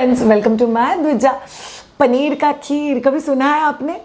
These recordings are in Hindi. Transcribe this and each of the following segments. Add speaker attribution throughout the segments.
Speaker 1: Friends, welcome to my Dwija. Paneer का खीर कभी सुना है आपने?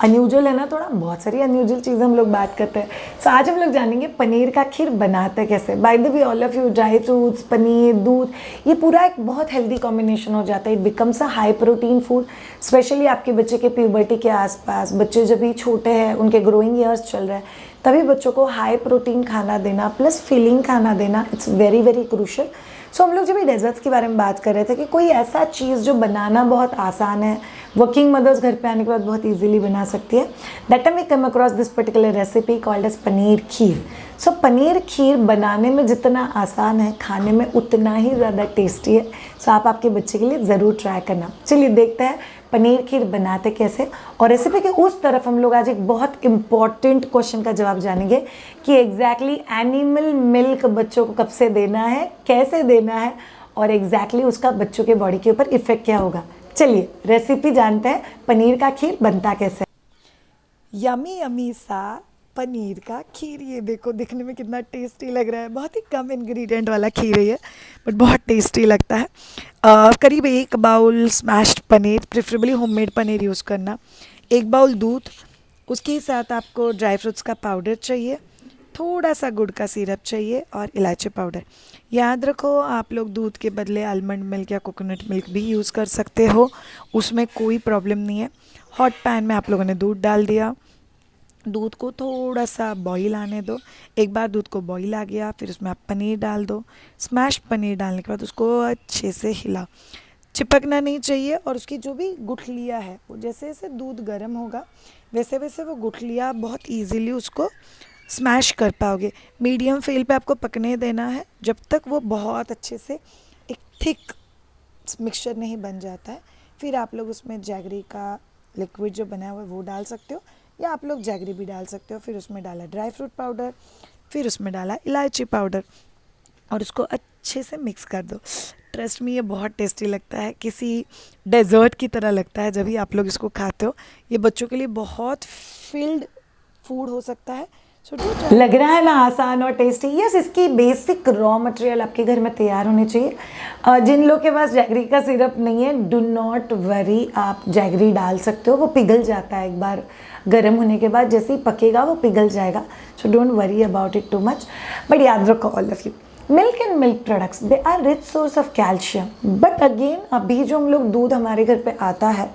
Speaker 1: अनयूजुअल है ना थोड़ा, बहुत सारी अनयूजुअल चीज़ें हम लोग बात करते हैं। सो आज हम लोग जानेंगे पनीर का खीर बनाते कैसे। By the way all of you, dry fruits, paneer, दूध, ये पूरा एक बहुत हेल्दी कॉम्बिनेशन हो जाता है। It becomes a high protein food, specially आपके बच्चे के प्यूबर्टी के आसपास। बच्चे जब भी छोटे हैं, उनके ग्रोइंग ईयर्स चल रहे हैं, तभी बच्चों को हाई प्रोटीन खाना देना प्लस फिलिंग खाना देना, इट्स वेरी वेरी क्रूशल। सो हम लोग जब ये डेजर्ट्स के बारे में बात कर रहे थे कि कोई ऐसा चीज़ जो बनाना बहुत आसान है, वर्किंग मदर्स घर पे आने के बाद बहुत इजीली बना सकती है, that time we come across this particular recipe called as paneer kheer. So paneer kheer बनाने में जितना आसान है, खाने में उतना ही ज़्यादा टेस्टी है। सो आप आपके बच्चे के लिए ज़रूर ट्राई करना। चलिए देखते हैं पनीर खीर बनाते कैसे। और रेसिपी के उस तरफ हम लोग आज एक बहुत इंपॉर्टेंट क्वेश्चन का जवाब जानेंगे कि एग्जैक्टली एनिमल मिल्क बच्चों को कब से देना है, कैसे देना है, और एग्जैक्टली उसका बच्चों के बॉडी के ऊपर इफेक्ट क्या होगा। चलिए रेसिपी जानते हैं, पनीर का खीर बनता कैसे। यमी यमी सा पनीर का खीर, ये देखो दिखने में कितना टेस्टी लग रहा है। बहुत ही कम इंग्रेडिएंट वाला खीर है ये, बट बहुत टेस्टी लगता है। करीब 1 bowl smashed paneer, preferably homemade paneer use करना। 1 बाउल दूध, उसके साथ आपको ड्राई फ्रूट्स का पाउडर चाहिए, थोड़ा सा गुड़ का सिरप चाहिए और इलायची पाउडर। याद रखो आप लोग दूध के बदले आलमंड मिल्क या कोकोनट मिल्क भी यूज़ कर सकते हो, उसमें कोई प्रॉब्लम नहीं है। हॉट पैन में आप लोगों ने दूध डाल दिया, दूध को थोड़ा सा बॉईल आने दो। एक बार दूध को बॉईल आ गया, फिर उसमें आप पनीर डाल दो। स्मैश पनीर डालने के बाद उसको अच्छे से हिलाओ, चिपकना नहीं चाहिए। और उसकी जो भी गुठलियाँ है, वो जैसे जैसे दूध गर्म होगा वैसे वैसे वो गुठलियाँ बहुत इजीली उसको स्मैश कर पाओगे। मीडियम फ्लेम पे आपको पकने देना है जब तक वो बहुत अच्छे से एक थिक मिक्सचर नहीं बन जाता है। फिर आप लोग उसमें जैगरी का लिक्विड जो बना हुआ है वो डाल सकते हो, या आप लोग जैगरी भी डाल सकते हो। फिर उसमें डाला ड्राई फ्रूट पाउडर, फिर उसमें डाला इलायची पाउडर और उसको अच्छे से मिक्स कर दो। ट्रस्ट में ये बहुत टेस्टी लगता है, किसी डेजर्ट की तरह लगता है जब भी आप लोग इसको खाते हो। ये बच्चों के लिए बहुत फिल्ड फूड हो सकता है। लग रहा है ना आसान और टेस्टी। यस, इसकी बेसिक रॉ मटेरियल आपके घर में तैयार होने चाहिए। जिन लोग के पास जैगरी का सिरप नहीं है, डू नॉट वरी, आप जैगरी डाल सकते हो। वो पिघल जाता है एक बार गर्म होने के बाद, जैसे ही पकेगा वो पिघल जाएगा। So don't worry about it too much. But याद रखो all of you, milk and milk products they are rich source of calcium. But again अभी जो हम लोग दूध हमारे घर पे आता है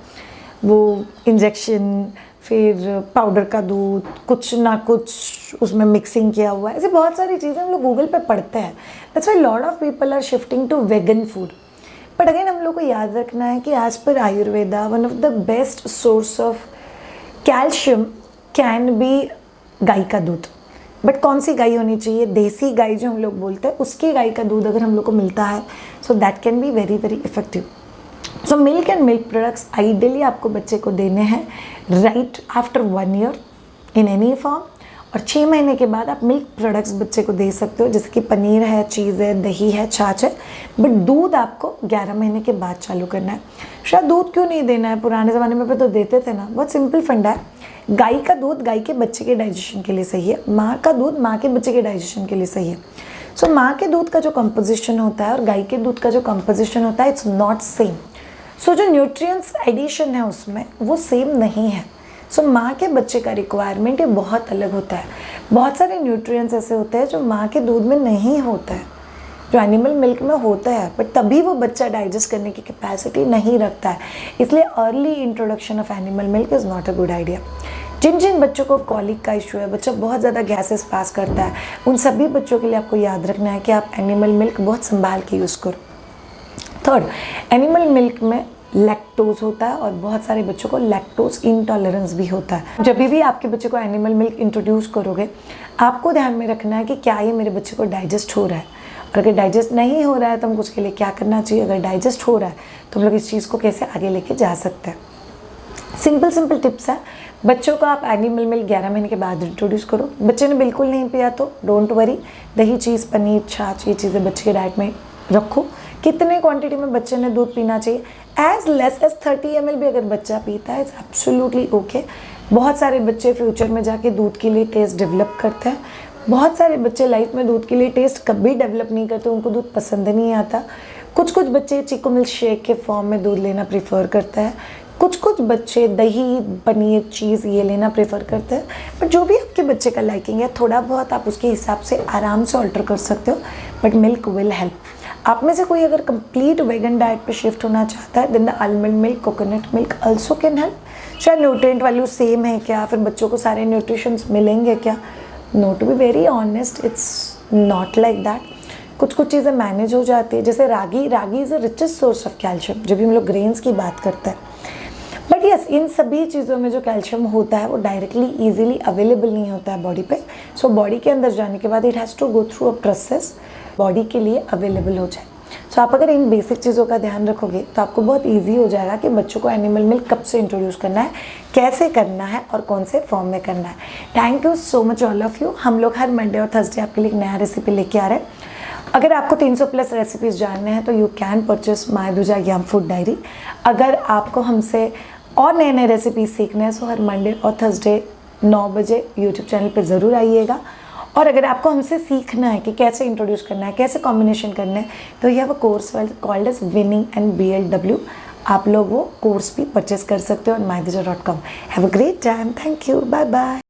Speaker 1: वो इंजेक्शन, फिर पाउडर का दूध, कुछ ना कुछ उसमें मिक्सिंग किया हुआ है। ऐसे बहुत सारी चीज़ें हम लोग गूगल पे पढ़ते हैं। That's why lot of people are shifting to vegan food. But again हम लोग को याद रखना है कि as per Ayurveda one of the best source of calcium can be गाय का दूध। बट कौन सी गाय होनी चाहिए? देसी गाय जो हम लोग बोलते हैं, उसकी गाय का दूध अगर हम लोग को मिलता है, so that can be very very effective. So milk and milk products ideally आपको बच्चे को देने हैं right after 1 year in any form. और 6 महीने के बाद आप मिल्क प्रोडक्ट्स बच्चे को दे सकते हो, जैसे कि पनीर है, चीज़ है, दही है, छाछ है। बट दूध आपको 11 महीने के बाद चालू करना है। शायद दूध क्यों नहीं देना है, पुराने ज़माने में तो देते थे ना। बहुत सिंपल फंडा है, गाय का दूध गाय के बच्चे के डाइजेशन के लिए सही है, माँ का दूध माँ के बच्चे के डाइजेशन के लिए सही है। सो माँ के दूध का जो कंपोजिशन होता है और गाय के दूध का जो कंपोजिशन होता है, इट्स नॉट सेम। सो जो न्यूट्रिएंट्स एडिशन है उसमें वो सेम नहीं है। सो माँ के बच्चे का रिक्वायरमेंट ये बहुत अलग होता है। बहुत सारे न्यूट्रिएंट्स ऐसे होते हैं जो माँ के दूध में नहीं होता है, जो एनिमल मिल्क में होता है, बट तभी वो बच्चा डाइजेस्ट करने की कैपेसिटी नहीं रखता है। इसलिए early introduction of animal milk is not a good idea. जिन जिन बच्चों को कॉलिक का इशू है, बच्चा बहुत ज़्यादा गैसेस पास करता है, उन सभी बच्चों के लिए आपको याद रखना है कि आप एनिमल मिल्क बहुत संभाल के यूज़ करो। थर्ड, एनिमल मिल्क में लैक्टोज होता है और बहुत सारे बच्चों को लैक्टोज इंटॉलरेंस भी होता है। जब भी आपके बच्चे को एनिमल मिल्क इंट्रोड्यूस करोगे, आपको ध्यान में रखना है कि क्या ये मेरे बच्चे को डाइजेस्ट हो रहा है। और अगर डाइजेस्ट नहीं हो रहा है तो हमको उसके लिए क्या करना चाहिए। अगर डाइजेस्ट हो रहा है तो हम लोग इस चीज़ को कैसे आगे लेके जा सकते हैं। सिंपल टिप्स है। बच्चों को आप एनिमल मिल्क 11 महीने के बाद इंट्रोड्यूस करो। बच्चे ने बिल्कुल नहीं पिया तो डोंट वरी, दही, चीज़, पनीर, छाछ, ये चीज़ें बच्चे के डाइट में रखो। कितने क्वांटिटी में बच्चे ने दूध पीना चाहिए? एज लेस एज 30 ml भी अगर बच्चा पीता है, इट्स एब्सोल्युटली ओके। बहुत सारे बच्चे फ्यूचर में जाके दूध के लिए टेस्ट डेवलप करते हैं। बहुत सारे बच्चे लाइफ में दूध के लिए टेस्ट कभी डेवलप नहीं करते, उनको दूध पसंद नहीं आता। कुछ कुछ बच्चे चीकू मिल्क शेक के फॉर्म में दूध लेना प्रेफर करते हैं, कुछ कुछ बच्चे दही पनीर चीज़ ये लेना प्रेफर करते हैं। बट जो भी आपके बच्चे का लाइकिंग है थोड़ा बहुत आप उसके हिसाब से आराम से ऑल्टर कर सकते हो, बट मिल्क विल हेल्प। आप में से कोई अगर कंप्लीट वेगन डाइट पे शिफ्ट होना चाहता है, then the almond milk coconut milk also can help. शायद न्यूट्रिएंट वैल्यू सेम है क्या, फिर बच्चों को सारे न्यूट्रिशंस मिलेंगे क्या? No, to be very honest it's not like that. कुछ कुछ चीज़ें मैनेज हो जाती है, जैसे ragi is a richest source of calcium जब भी हम लोग ग्रेन्स की बात करते हैं। बट यस, इन सभी चीज़ों में जो कैल्शियम होता है वो डायरेक्टली ईजिली अवेलेबल नहीं होता है बॉडी पे। सो बॉडी के अंदर जाने के बाद it has to go through a process body के लिए अवेलेबल हो जाए। सो आप अगर इन बेसिक चीज़ों का ध्यान रखोगे तो आपको बहुत ईजी हो जाएगा कि बच्चों को एनिमल मिल्क कब से इंट्रोड्यूस करना है, कैसे करना है और कौन से फॉर्म में करना है। Thank you so much all of you. हम लोग हर मंडे और थर्सडे आपके लिए एक नया रेसिपी लेके आ रहे हैं। अगर आपको 300 प्लस रेसिपीज़ जानने हैं तो यू कैन परचेस माय दूजा यम फूड डायरी। अगर आपको हमसे और नए नए रेसिपीज सीखने हैं सो हर मंडे और थर्सडे 9 बजे यूट्यूब चैनल पे ज़रूर आइएगा। और अगर आपको हमसे सीखना है कि कैसे इंट्रोड्यूस करना है, कैसे कॉम्बिनेशन करना है, तो यह वो course called as weaning and BLW। आप लोग वो कोर्स भी परचेस कर सकते हो on myduja.com। Have a great time. Thank you. Bye bye.